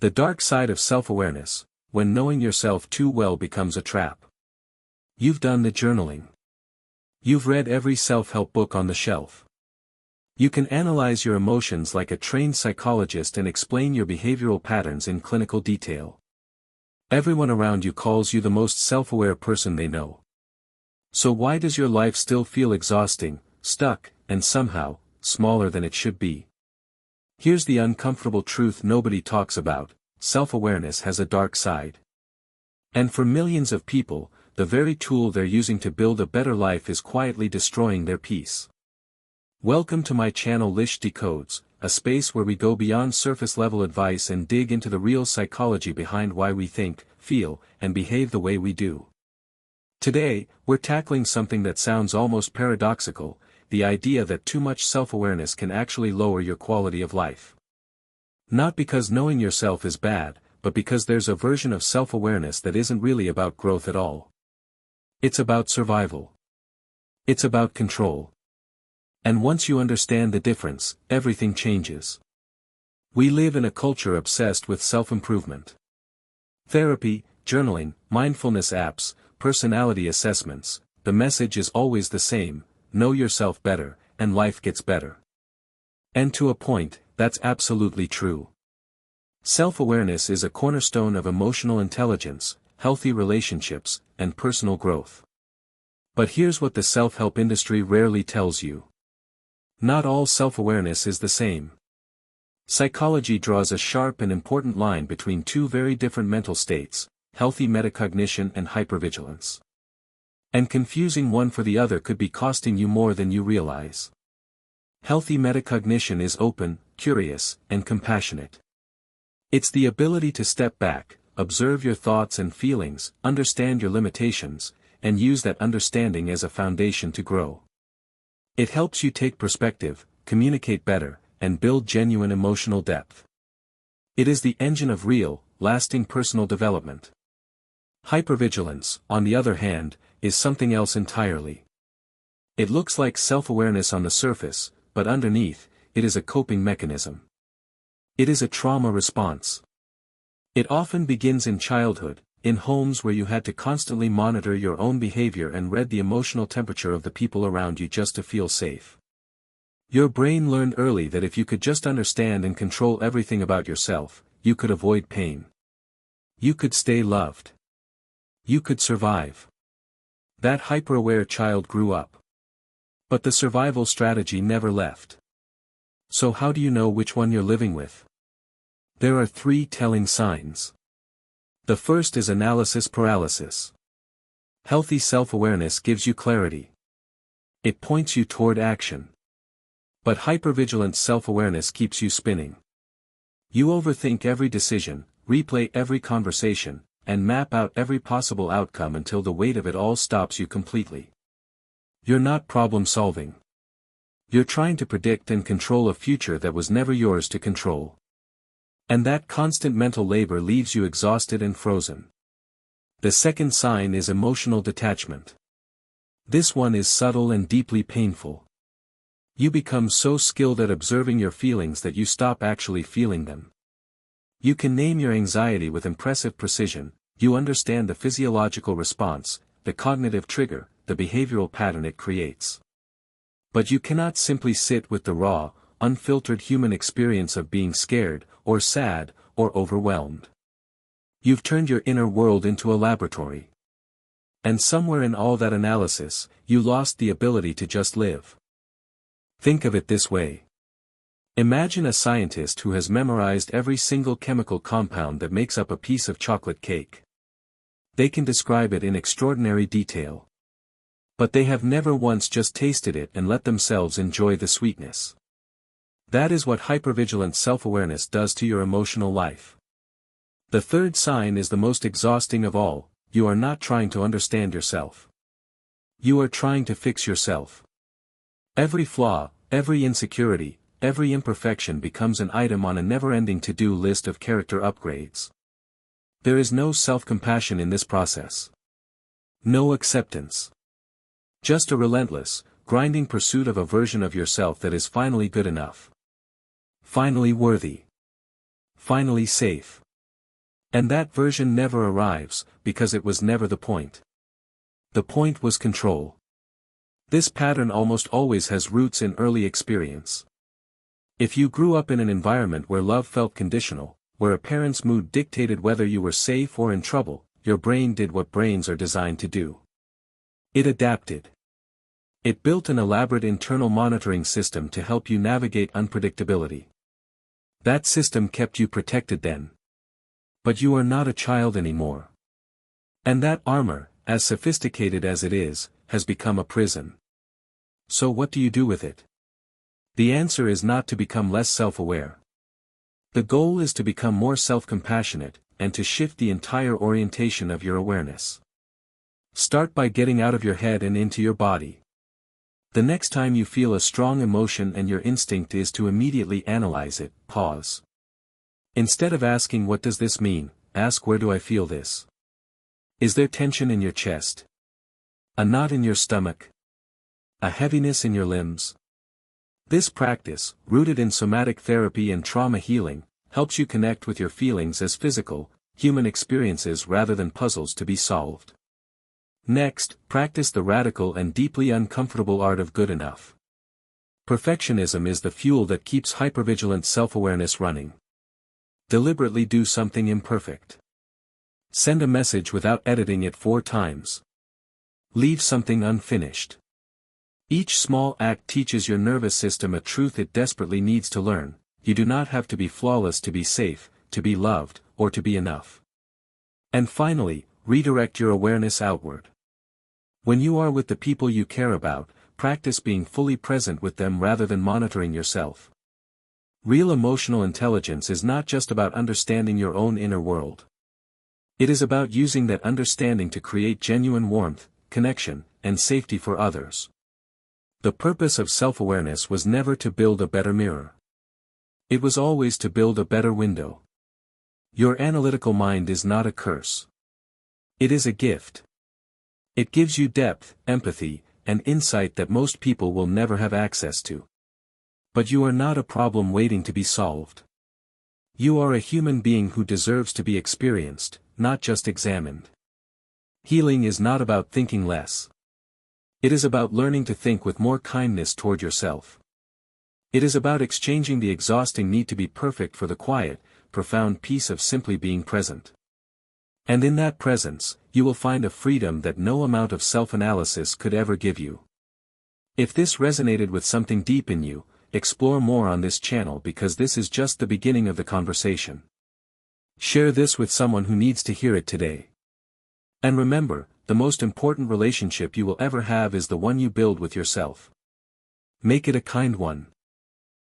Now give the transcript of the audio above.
The dark side of self-awareness, when knowing yourself too well becomes a trap. You've done the journaling. You've read every self-help book on the shelf. You can analyze your emotions like a trained psychologist and explain your behavioral patterns in clinical detail. Everyone around you calls you the most self-aware person they know. So why does your life still feel exhausting, stuck, and somehow, smaller than it should be? Here's the uncomfortable truth nobody talks about: self-awareness has a dark side. And for millions of people, the very tool they're using to build a better life is quietly destroying their peace. Welcome to my channel Lish Decodes, a space where we go beyond surface-level advice and dig into the real psychology behind why we think, feel, and behave the way we do. Today, we're tackling something that sounds almost paradoxical: the idea that too much self-awareness can actually lower your quality of life. Not because knowing yourself is bad, but because there's a version of self-awareness that isn't really about growth at all. It's about survival. It's about control. And once you understand the difference, everything changes. We live in a culture obsessed with self-improvement. Therapy, journaling, mindfulness apps, personality assessments, the message is always the same: know yourself better, and life gets better. And to a point, that's absolutely true. Self-awareness is a cornerstone of emotional intelligence, healthy relationships, and personal growth. But here's what the self-help industry rarely tells you. Not all self-awareness is the same. Psychology draws a sharp and important line between two very different mental states: healthy metacognition and hypervigilance. And confusing one for the other could be costing you more than you realize. Healthy metacognition is open, curious, and compassionate. It's the ability to step back, observe your thoughts and feelings, understand your limitations, and use that understanding as a foundation to grow. It helps you take perspective, communicate better, and build genuine emotional depth. It is the engine of real, lasting personal development. Hypervigilance, on the other hand, is something else entirely. It looks like self-awareness on the surface, but underneath, it is a coping mechanism. It is a trauma response. It often begins in childhood, in homes where you had to constantly monitor your own behavior and read the emotional temperature of the people around you just to feel safe. Your brain learned early that if you could just understand and control everything about yourself, you could avoid pain. You could stay loved. You could survive. That hyper-aware child grew up. But the survival strategy never left. So how do you know which one you're living with? There are 3 telling signs. The first is analysis paralysis. Healthy self-awareness gives you clarity. It points you toward action. But hypervigilant self-awareness keeps you spinning. You overthink every decision, replay every conversation, and map out every possible outcome until the weight of it all stops you completely. You're not problem-solving. You're trying to predict and control a future that was never yours to control. And that constant mental labor leaves you exhausted and frozen. The second sign is emotional detachment. This one is subtle and deeply painful. You become so skilled at observing your feelings that you stop actually feeling them. You can name your anxiety with impressive precision, you understand the physiological response, the cognitive trigger, the behavioral pattern it creates. But you cannot simply sit with the raw, unfiltered human experience of being scared, or sad, or overwhelmed. You've turned your inner world into a laboratory. And somewhere in all that analysis, you lost the ability to just live. Think of it this way. Imagine a scientist who has memorized every single chemical compound that makes up a piece of chocolate cake. They can describe it in extraordinary detail. But they have never once just tasted it and let themselves enjoy the sweetness. That is what hypervigilant self-awareness does to your emotional life. The third sign is the most exhausting of all: you are not trying to understand yourself. You are trying to fix yourself. Every flaw, every insecurity, every imperfection becomes an item on a never-ending to-do list of character upgrades. There is no self-compassion in this process. No acceptance. Just a relentless, grinding pursuit of a version of yourself that is finally good enough. Finally worthy. Finally safe. And that version never arrives, because it was never the point. The point was control. This pattern almost always has roots in early experience. If you grew up in an environment where love felt conditional, where a parent's mood dictated whether you were safe or in trouble, your brain did what brains are designed to do. It adapted. It built an elaborate internal monitoring system to help you navigate unpredictability. That system kept you protected then. But you are not a child anymore. And that armor, as sophisticated as it is, has become a prison. So what do you do with it? The answer is not to become less self-aware. The goal is to become more self-compassionate, and to shift the entire orientation of your awareness. Start by getting out of your head and into your body. The next time you feel a strong emotion and your instinct is to immediately analyze it, pause. Instead of asking what does this mean, ask where do I feel this? Is there tension in your chest? A knot in your stomach? A heaviness in your limbs? This practice, rooted in somatic therapy and trauma healing, helps you connect with your feelings as physical, human experiences rather than puzzles to be solved. Next, practice the radical and deeply uncomfortable art of good enough. Perfectionism is the fuel that keeps hypervigilant self-awareness running. Deliberately do something imperfect. Send a message without editing it 4 times. Leave something unfinished. Each small act teaches your nervous system a truth it desperately needs to learn: you do not have to be flawless to be safe, to be loved, or to be enough. And finally, redirect your awareness outward. When you are with the people you care about, practice being fully present with them rather than monitoring yourself. Real emotional intelligence is not just about understanding your own inner world. It is about using that understanding to create genuine warmth, connection, and safety for others. The purpose of self-awareness was never to build a better mirror. It was always to build a better window. Your analytical mind is not a curse. It is a gift. It gives you depth, empathy, and insight that most people will never have access to. But you are not a problem waiting to be solved. You are a human being who deserves to be experienced, not just examined. Healing is not about thinking less. It is about learning to think with more kindness toward yourself. It is about exchanging the exhausting need to be perfect for the quiet, profound peace of simply being present. And in that presence, you will find a freedom that no amount of self-analysis could ever give you. If this resonated with something deep in you, explore more on this channel because this is just the beginning of the conversation. Share this with someone who needs to hear it today. And remember, the most important relationship you will ever have is the one you build with yourself. Make it a kind one.